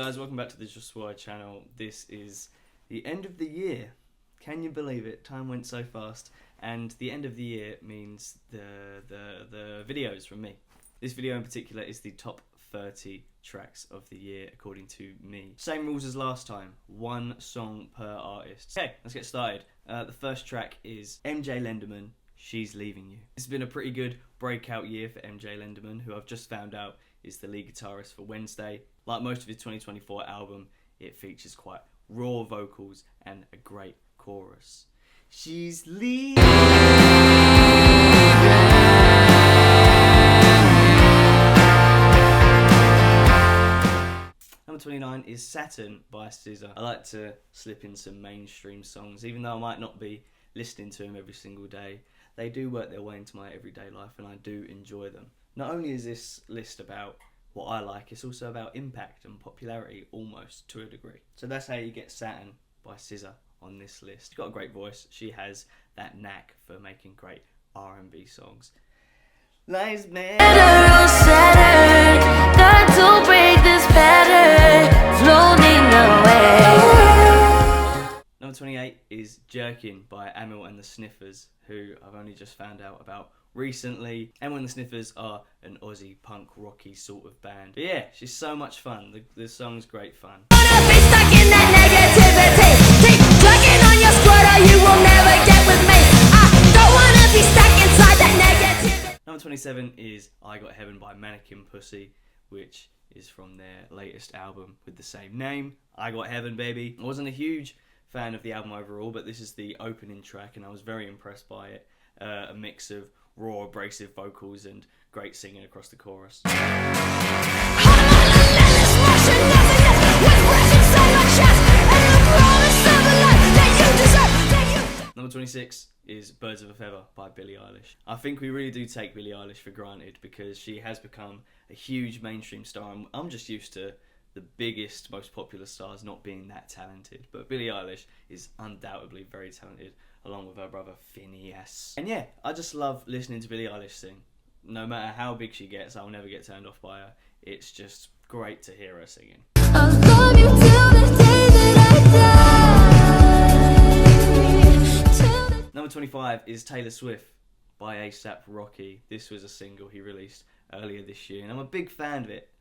guys, welcome back to the Just Why channel. This is the end of the year. Can you believe it? Time went so fast. And the end of the year means the videos from me. This video in particular is the top 30 tracks of the year according to me. Same rules as last time, one song per artist. Okay, let's get started. The first track is MJ Lenderman, She's Leaving You. It's been a pretty good breakout year for MJ Lenderman, who I've just found out is the lead guitarist for Wednesday. Like most of his 2024 album, it features quite raw vocals and a great chorus. She's leaving. Number 29 is Saturn by SZA. I like to slip in some mainstream songs, even though I might not be listening to them every single day. They do work their way into my everyday life and I do enjoy them. Not only is this list about what I like, it's also about impact and popularity almost to a degree. So that's how you get Saturn by SZA on this list. She's got a great voice. She has that knack for making great R&B songs. Life's better on Saturn, got to break this pattern, floating away. Number 28 is Jerkin by Amyl and the Sniffers, who I've only just found out about recently. Amyl and the Sniffers are an Aussie punk rocky sort of band. But yeah, she's so much fun. The song's great fun. Number 27 is I Got Heaven by Mannequin Pussy, which is from their latest album with the same name, I Got Heaven, baby. I wasn't a huge fan of the album overall, but this is the opening track and I was very impressed by it. A mix of raw, abrasive vocals and great singing across the chorus. Number 26 is Birds of a Feather by Billie Eilish. I think we really do take Billie Eilish for granted because she has become a huge mainstream star. I'm just used to the biggest, most popular stars not being that talented. But Billie Eilish is undoubtedly very talented, along with her brother Phineas. And yeah, I just love listening to Billie Eilish sing. No matter how big she gets, I'll never get turned off by her. It's just great to hear her singing. I'll love you till the day that I die. Number 25 is Taylor Swift by A$AP Rocky. This was a single he released earlier this year, and I'm a big fan of it.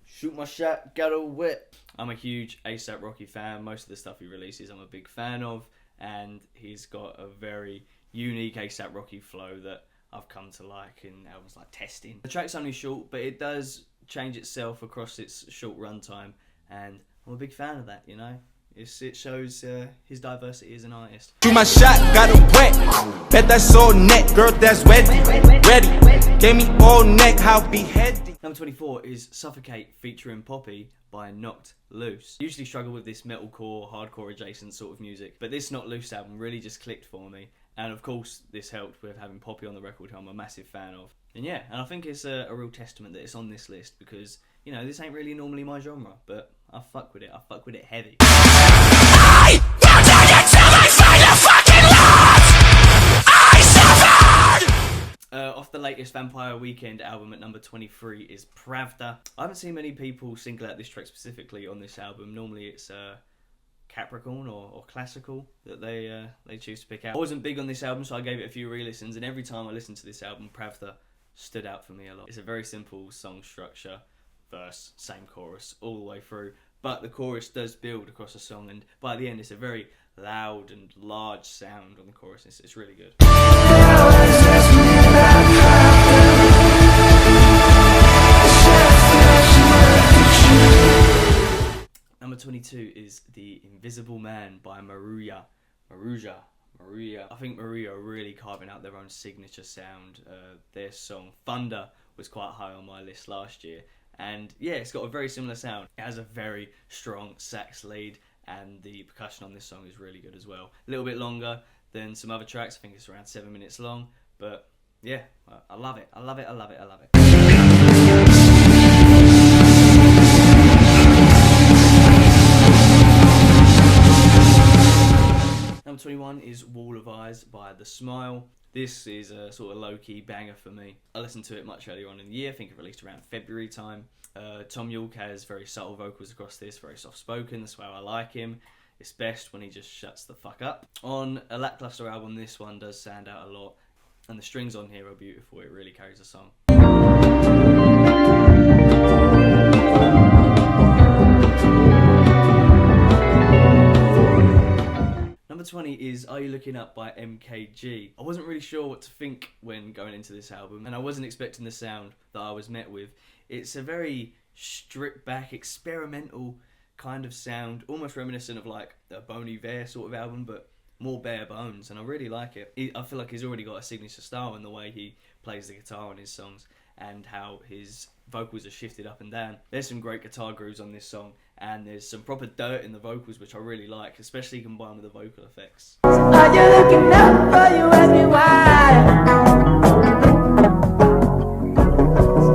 Shoot my shot, got a whip. I'm a huge A$AP Rocky fan. Most of the stuff he releases I'm a big fan of, and he's got a very unique A$AP Rocky flow that I've come to like in albums like Testing. The track's only short, but it does change itself across its short runtime, and I'm a big fan of that, you know? It shows his diversity as an artist. Shoot my shot, got it wet. Bet that's all net, girl, that's wet. Ready, gave me all neck, how beheaded. Number 24 is Suffocate featuring Poppy by Knocked Loose. Usually struggle with this metalcore, hardcore adjacent sort of music, but this Knocked Loose album really just clicked for me. And of course, this helped with having Poppy on the record, who I'm a massive fan of. And yeah, and I think it's a real testament that it's on this list because, you know, this ain't really normally my genre, but I fuck with it. I fuck with it heavy. I will turn you till I find a fucking lot. I suffered. Off the latest Vampire Weekend album at number 23 is Pravda. I haven't seen many people single out this track specifically on this album. Normally it's Capricorn or classical that they choose to pick out. I wasn't big on this album, so I gave it a few re-listens, and every time I listened to this album, Pravda stood out for me a lot. It's a very simple song structure, verse, same chorus all the way through, but the chorus does build across the song, and by the end it's a very loud and large sound on the chorus. It's really good. Number 22 is The Invisible Man by Maruja. I think Maruja are really carving out their own signature sound. Their song Thunder was quite high on my list last year. And yeah, it's got a very similar sound. It has a very strong sax lead, and the percussion on this song is really good as well. A little bit longer than some other tracks. I think it's around 7 minutes long. But yeah, I love it. I love it. I love it. I love it. Number 21 is Wall of Eyes by The Smile. This is a sort of low-key banger for me. I listened to it much earlier on in the year. I think it released around February time. Tom York has very subtle vocals across this, very soft-spoken. That's why I like him. It's best when he just shuts the fuck up. On a lackluster album, this one does stand out a lot. And the strings on here are beautiful. It really carries the song. Number 20 is Are You Looking Up by MKG. I wasn't really sure what to think when going into this album, and I wasn't expecting the sound that I was met with. It's a very stripped back, experimental kind of sound, almost reminiscent of like a Bon Iver sort of album, but more bare bones, and I really like it. I feel like he's already got a signature style in the way he plays the guitar on his songs and how his vocals are shifted up and down. There's some great guitar grooves on this song, and there's some proper dirt in the vocals which I really like, especially combined with the vocal effects. Are you looking up or you ask me why?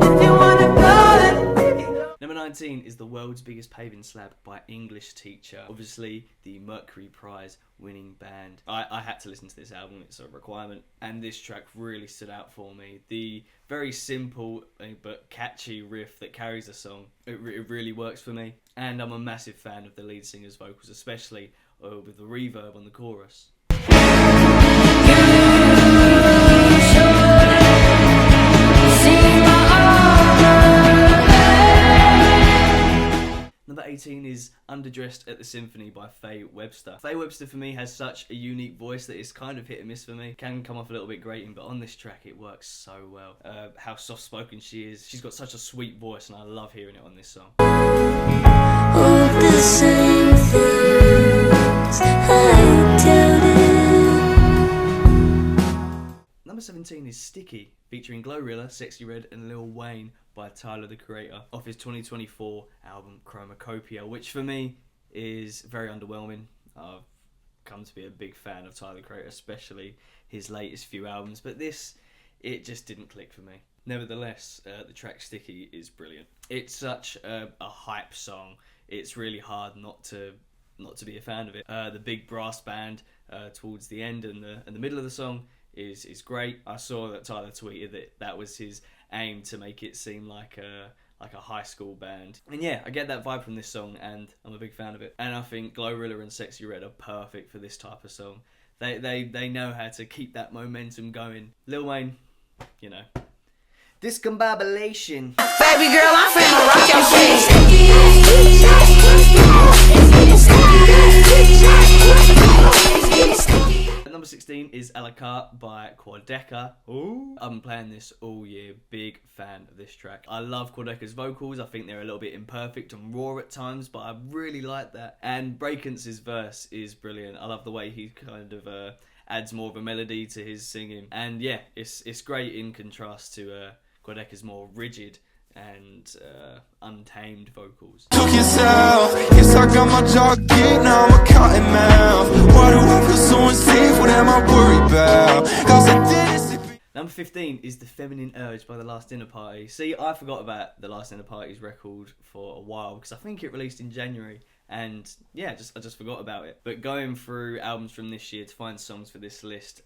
If you wanna go, then baby go. Number 19 is The World's Biggest Paving Slab by English Teacher. Obviously the Mercury Prize winning band. I had to listen to this album, it's a requirement, and this track really stood out for me. The very simple but catchy riff that carries the song, it really works for me, and I'm a massive fan of the lead singer's vocals, especially with the reverb on the chorus. Number 18 is Underdressed at the Symphony by Faye Webster. Faye Webster for me has such a unique voice that it's kind of hit and miss for me. Can come off a little bit grating, but on this track it works so well. How soft-spoken she is. She's got such a sweet voice and I love hearing it on this song. All the same things I doubted. Number 17 is Sticky, featuring Glorilla, Sexy Red and Lil Wayne by Tyler the Creator, off his 2024 album Chromacopia, which for me is very underwhelming. I've come to be a big fan of Tyler the Creator, especially his latest few albums, but this, it just didn't click for me. Nevertheless, the track Sticky is brilliant. It's such a hype song. It's really hard not to be a fan of it. The big brass band towards the end and the middle of the song is great. I saw that Tyler tweeted that was his aim to make it seem like a high school band. And yeah, I get that vibe from this song and I'm a big fan of it. And I think Glorilla and Sexy Red are perfect for this type of song. They know how to keep that momentum going. Lil Wayne, you know. Discombobulation. Baby girl, I'm finna rock your face. Number 16 is A La Carte by Quadeca. Ooh. I've been playing this all year. Big fan of this track. I love Quadeca's vocals. I think they're a little bit imperfect and raw at times, but I really like that. And Brakence's verse is brilliant. I love the way he kind of adds more of a melody to his singing. And yeah, it's great in contrast to Quadeca's more rigid and untamed vocals. Took yourself, yes I got my jaw gig, now I'm a cotton mouth. Why do I feel so unsafe, what am I worried about? Cause I didn't sleep. Number 15 is The Feminine Urge by The Last Dinner Party. See, I forgot about The Last Dinner Party's record for a while because I think it released in January and yeah, I just forgot about it. But going through albums from this year to find songs for this list,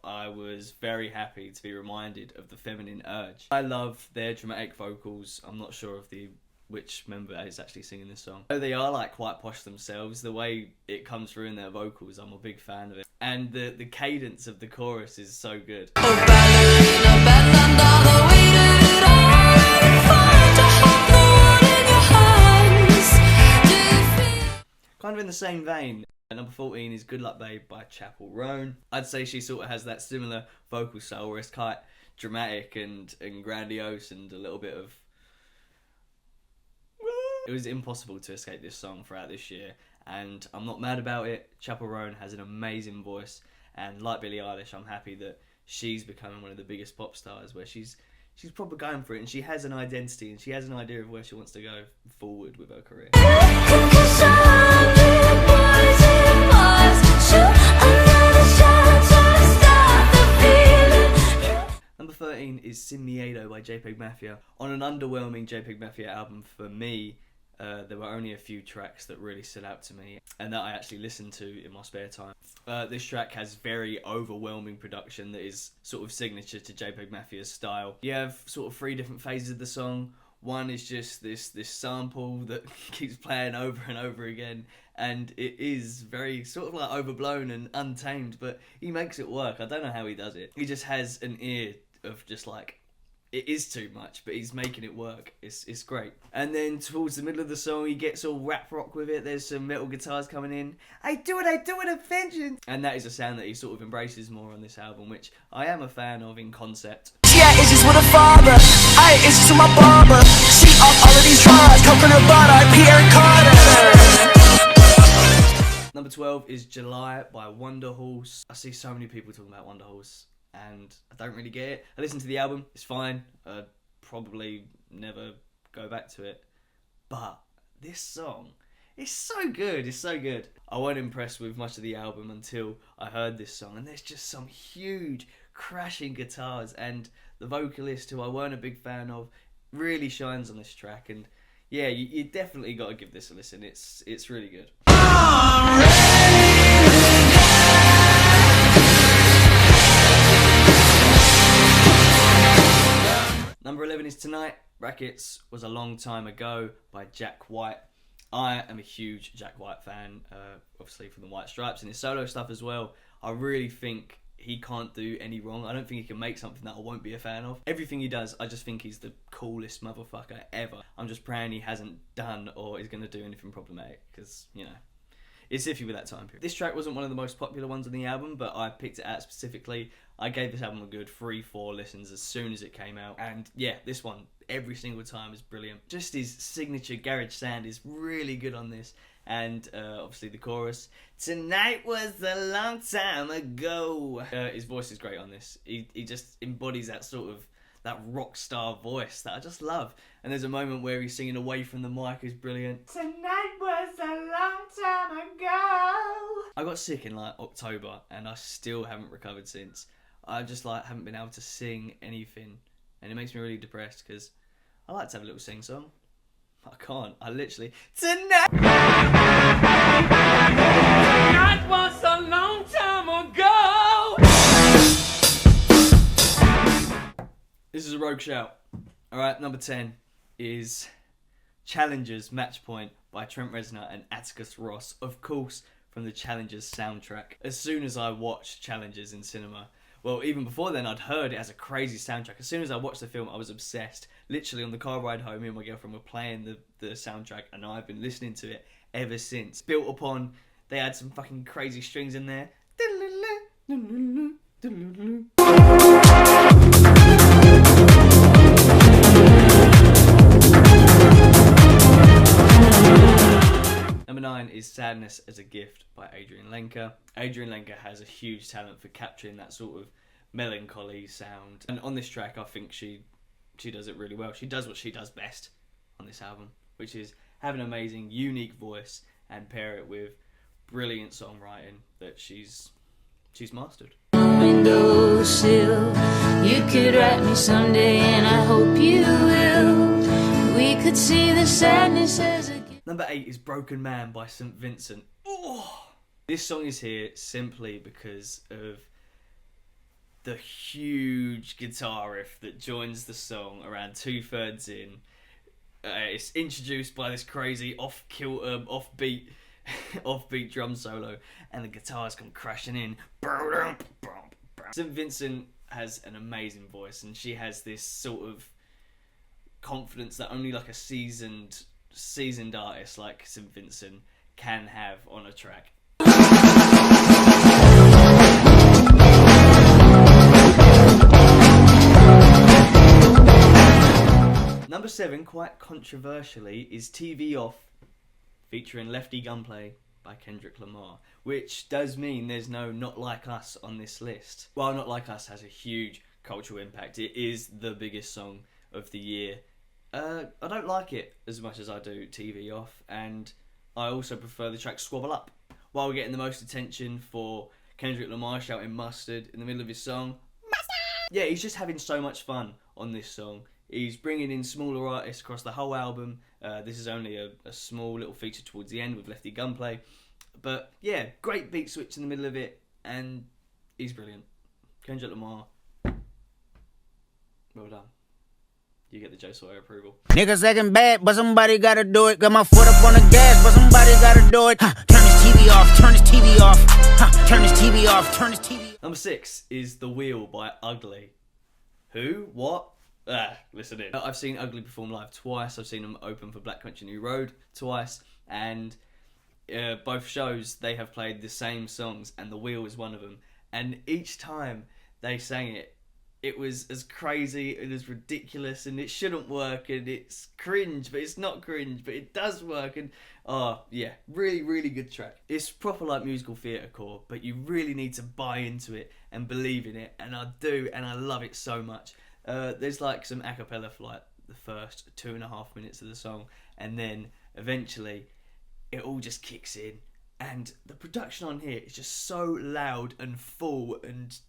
I was very happy to be reminded of The Feminine Urge. I love their dramatic vocals. I'm not sure of which member is actually singing this song. Though they are like quite posh themselves, the way it comes through in their vocals, I'm a big fan of it. And the cadence of the chorus is so good. Kind of in the same vein. Number 14 is Good Luck Babe by Chappell Roan. I'd say she sort of has that similar vocal style where it's quite dramatic and grandiose and a little bit of... It was impossible to escape this song throughout this year and I'm not mad about it. Chappell Roan has an amazing voice and like Billie Eilish, I'm happy that she's becoming one of the biggest pop stars where she's proper going for it and she has an identity and she has an idea of where she wants to go forward with her career. Number 13 is Sin Miedo by JPEG Mafia. On an underwhelming JPEG Mafia album for me, there were only a few tracks that really stood out to me and that I actually listened to in my spare time. This track has very overwhelming production that is sort of signature to JPEG Mafia's style. You have sort of 3 different phases of the song. One is just this sample that keeps playing over and over again, and it is very sort of like overblown and untamed, but he makes it work. I don't know how he does it. He just has an ear of just like, it is too much, but he's making it work. It's great. And then towards the middle of the song, he gets all rap rock with it. There's some metal guitars coming in. I do it a vengeance. And that is a sound that he sort of embraces more on this album, which I am a fan of in concept. Yeah, it's just with a father. I it's just with my barber. She off all of these drugs. Coconut butter, Pierre Carter. Number 12 is July by Wonderhorse. I see so many people talking about Wonderhorse, and I don't really get it. I listened to the album, it's fine. I'd probably never go back to it. But this song is so good, it's so good. I wasn't impressed with much of the album until I heard this song, and there's just some huge crashing guitars, and the vocalist, who I weren't a big fan of, really shines on this track. And yeah, you definitely got to give this a listen. It's really good. Number 11 is Tonight, brackets, Was a Long Time Ago by Jack White. I am a huge Jack White fan, obviously from the White Stripes and his solo stuff as well. I really think he can't do any wrong. I don't think he can make something that I won't be a fan of. Everything he does, I just think he's the coolest motherfucker ever. I'm just praying he hasn't done or is going to do anything problematic, because, you know, it's iffy with that time period. This track wasn't one of the most popular ones on the album, but I picked it out specifically. I gave this album a good 3-4 listens as soon as it came out. And yeah, this one, every single time, is brilliant. Just his signature garage sound is really good on this. And obviously the chorus, tonight was a long time ago. His voice is great on this. He just embodies that sort of, that rock star voice that I just love. And there's a moment where he's singing away from the mic, is brilliant. Tonight was a long time ago. I got sick in like October and I still haven't recovered since. I just like haven't been able to sing anything, and it makes me really depressed because I like to have a little sing song. I can't. I literally tonight. That was a long time ago. This is a rogue shout. Alright, number 10 is Challengers Match Point by Trent Reznor and Atticus Ross, of course, from the Challengers soundtrack. As soon as I watched Challengers in cinema, well, even before then, I'd heard it as a crazy soundtrack. As soon as I watched the film, I was obsessed. Literally, on the car ride home, me and my girlfriend were playing the soundtrack, and I've been listening to it ever since. Built upon, they had some fucking crazy strings in there. Number 9 is Sadness as a Gift by Adrian Lenker. Adrian Lenker has a huge talent for capturing that sort of melancholy sound. And on this track, I think she does it really well. She does what she does best on this album, which is have an amazing, unique voice and pair it with brilliant songwriting that she's mastered. Windowsill, you could write me someday, and I hope you will. We could see the sadness as a gift. Number 8 is Broken Man by St. Vincent. Oh! This song is here simply because of the huge guitar riff that joins the song around 2/3 in. It's introduced by this crazy off-kilter, offbeat drum solo, and the guitars come crashing in. St. Vincent has an amazing voice, and she has this sort of confidence that only like a seasoned artist like St. Vincent can have on a track. Number 7, quite controversially, is TV Off, featuring Lefty Gunplay by Kendrick Lamar, which does mean there's no Not Like Us on this list. While Not Like Us has a huge cultural impact, it is the biggest song of the year. I don't like it as much as I do TV Off, and I also prefer the track Squabble Up. While we're getting the most attention for Kendrick Lamar shouting mustard in the middle of his song, yeah, he's just having so much fun on this song. He's bringing in smaller artists across the whole album. This is only a small little feature towards the end with Lefty Gunplay. But yeah, great beat switch in the middle of it, and he's brilliant. Kendrick Lamar, well done. You get the Joe Sawyer approval. Niggas acting bad, but somebody gotta do it. Got my foot up on the gas, but somebody gotta do it. Turn this TV off, turn this TV off. Turn this TV off, turn this TV off. Number 6 is The Wheel by Ugly. Who? What? Listen in. I've seen Ugly perform live twice. I've seen them open for Black Country New Road twice. And both shows, they have played the same songs, and The Wheel is one of them. And each time they sang it, it was as crazy and as ridiculous, and it shouldn't work, and it's cringe, but it's not cringe, but it does work. And oh yeah, really, really good track. It's proper like musical theatre core, but you really need to buy into it and believe in it, and I do, and I love it so much. There's like some a cappella for like the first 2.5 minutes of the song, and then eventually it all just kicks in, and the production on here is just so loud and full and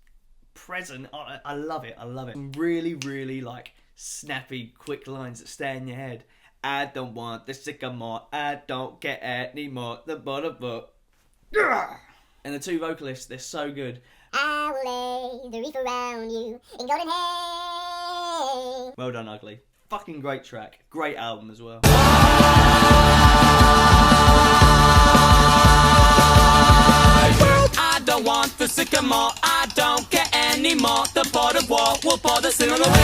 present. I love it. I love it. Really, really like snappy, quick lines that stay in your head. I don't want the sycamore. I don't get any more. The bottom book. And the two vocalists, they're so good. I will lay the wreath around you in golden hay. Well done, Ugly. Fucking great track. Great album as well. I don't want the sycamore, I don't care anymore. The border wall will pour the sin on the way.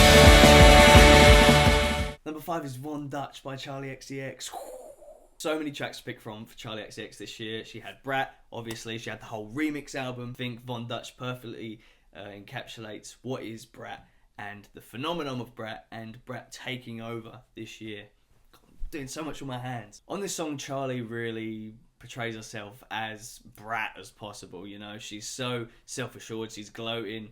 Number 5 is Von Dutch by Charlie XCX. So many tracks to pick from for Charlie XCX this year. She had Brat, obviously. She had the whole remix album. I think Von Dutch perfectly encapsulates what is Brat and the phenomenon of Brat, and Brat taking over this year. God, I'm doing so much with my hands. On this song, Charlie really portrays herself as Brat as possible, you know. She's so self-assured, she's gloating.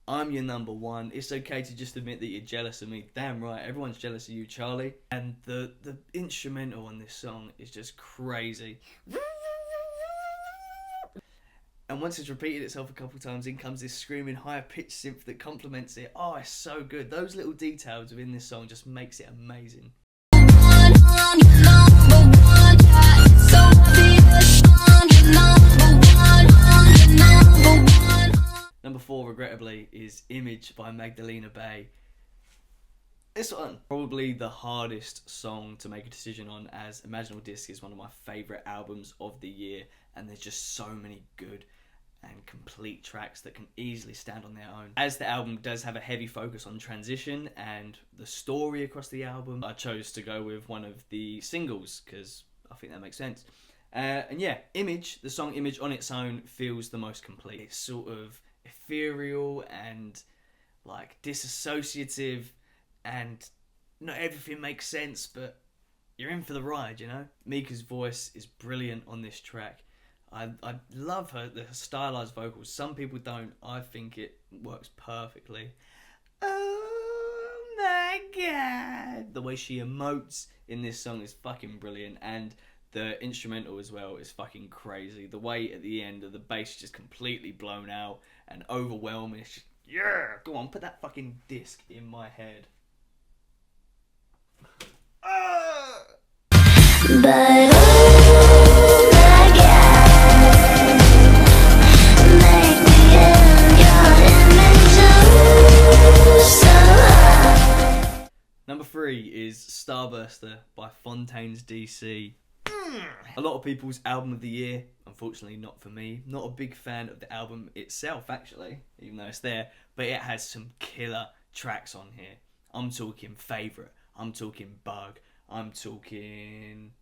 I'm your number one. It's okay to just admit that you're jealous of me. Damn right, everyone's jealous of you, Charlie. And the instrumental on this song is just crazy. And once it's repeated itself a couple times, in comes this screaming higher-pitched synth that complements it. Oh, it's so good. Those little details within this song just makes it amazing. Number 4, regrettably, is Image by Magdalena Bay. This one, probably the hardest song to make a decision on, as Imaginal Disc is one of my favourite albums of the year, and there's just so many good and complete tracks that can easily stand on their own. As the album does have a heavy focus on transition and the story across the album, I chose to go with one of the singles because I think that makes sense. And yeah, Image, the song Image on its own feels the most complete. It's sort of ethereal and like disassociative, and not everything makes sense, but you're in for the ride, you know? Mika's voice is brilliant on this track. I love the stylized vocals. Some people don't. I think it works perfectly. Oh my god! The way she emotes in this song is fucking brilliant, and the instrumental as well is fucking crazy. The way at the end of the bass is just completely blown out and overwhelming. It's just, yeah! Go on, put that fucking disc in my head. But oh my God, make me in your image so high. Number 3 is Starburster by Fontaines DC. A lot of people's album of the year, unfortunately not for me. Not a big fan of the album itself, actually, even though it's there, but it has some killer tracks on here. I'm talking Favourite, I'm talking Bug, I'm talking...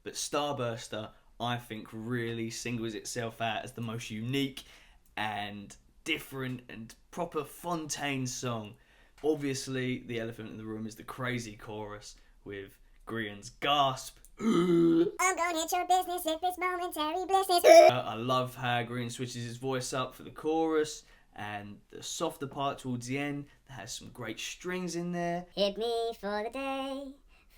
But Starburster, I think, really singles itself out as the most unique and different and proper Fontaines song. Obviously, the elephant in the room is the crazy chorus with Grian's gasp. I'm gonna hit your business if it's momentary blissness. I love how Grian switches his voice up for the chorus, and the softer part towards the end that has some great strings in there. Hit me for the day,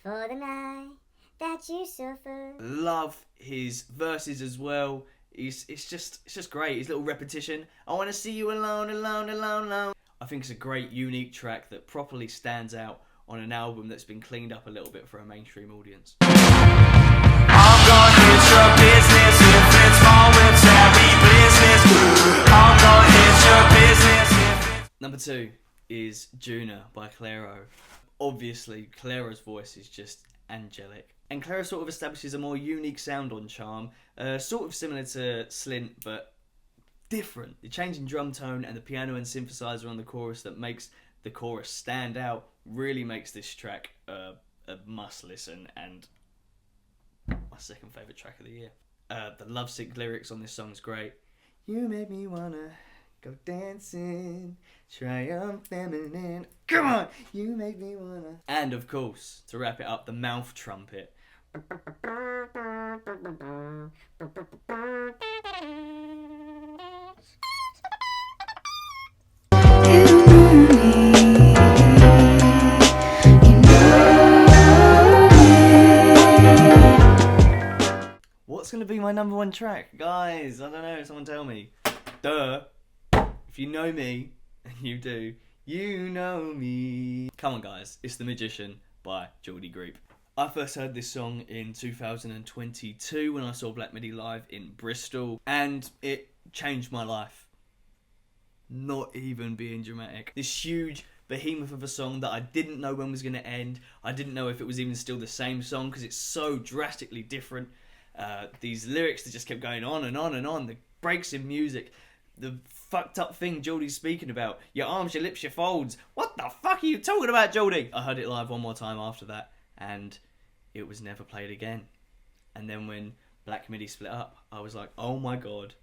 for the night that you suffer. Love his verses as well. It's just great. His little repetition. I want to see you alone, alone, alone, alone. I think it's a great, unique track that properly stands out on an album that's been cleaned up a little bit for a mainstream audience. I'm gonna hit your business if it's momentary business. I'm gonna hit your business if it's... Number 2 is Juna by Clairo. Obviously, Clairo's voice is just angelic. And Clairo sort of establishes a more unique sound on Charm, sort of similar to Slint, but different. The change in drum tone and the piano and synthesizer on the chorus that makes the chorus stand out really makes this track a must listen, and my second favourite track of the year. The lovesick lyrics on this song's great. You make me wanna go dancing, triumph feminine. Come on! You make me wanna... And of course, to wrap it up, the mouth trumpet. What's going to be my number 1 track? Guys, I don't know, someone tell me. Duh. If you know me, and you do, you know me. Come on guys, it's The Magician by Geordie Group. I first heard this song in 2022 when I saw Black Midi live in Bristol, and it changed my life. Not even being dramatic. This huge behemoth of a song that I didn't know when was going to end. I didn't know if it was even still the same song because it's so drastically different. These lyrics that just kept going on and on and on. The breaks in music. The fucked up thing Geordie's speaking about. Your arms, your lips, your folds. What the fuck are you talking about, Geordie? I heard it live one more time after that, and it was never played again. And then when Black Midi split up, I was like, oh my god,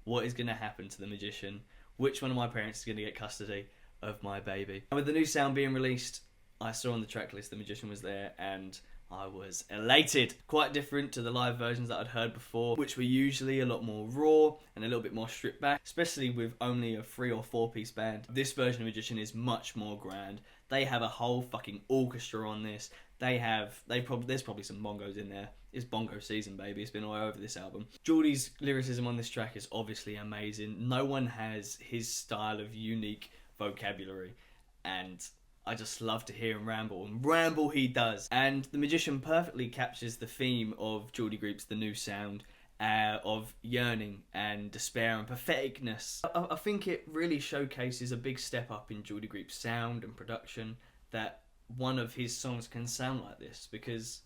what is going to happen to The Magician? Which one of my parents is going to get custody of my baby? And with the new sound being released, I saw on the track list The Magician was there, and I was elated. Quite different to the live versions that I'd heard before, which were usually a lot more raw and a little bit more stripped back, especially with only a 3 or 4 piece band. This version of Magician is much more grand. They have a whole fucking orchestra on this. There's probably some bongos in there. It's bongo season, baby. It's been all over this album. Geordie's lyricism on this track is obviously amazing. No one has his style of unique vocabulary, and I just love to hear him ramble, and ramble he does. And The Magician perfectly captures the theme of Geordie Group's The New Sound, of yearning and despair and patheticness. I think it really showcases a big step up in Geordie Group's sound and production, that one of his songs can sound like this, because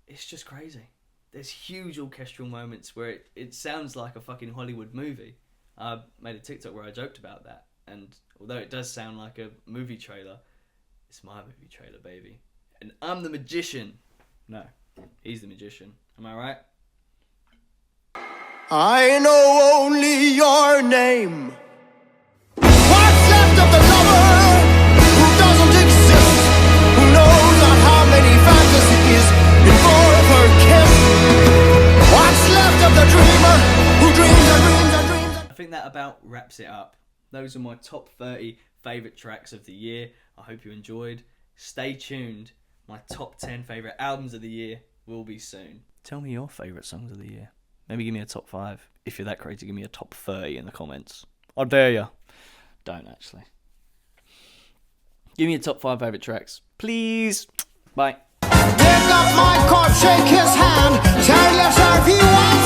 it's just crazy. There's huge orchestral moments where it sounds like a fucking Hollywood movie. I made a TikTok where I joked about that, and although it does sound like a movie trailer, it's my movie trailer, baby. And I'm the magician. No, he's the magician. Am I right? I know only your name. What's left of the lover who doesn't exist, who knows not how many fantasies involve her kiss? What's left of the dreamer who dreams and dreams and dreams? I think that about wraps it up. Those are my top 30 favourite tracks of the year. I hope you enjoyed. Stay tuned. My top 10 favourite albums of the year will be soon. Tell me your favourite songs of the year. Maybe give me a top 5. If you're that crazy, give me a top 30 in the comments. I dare ya. Don't actually. Give me a top 5 favourite tracks. Please. Bye. Pick up my coat, shake his hand, tell yourself he wants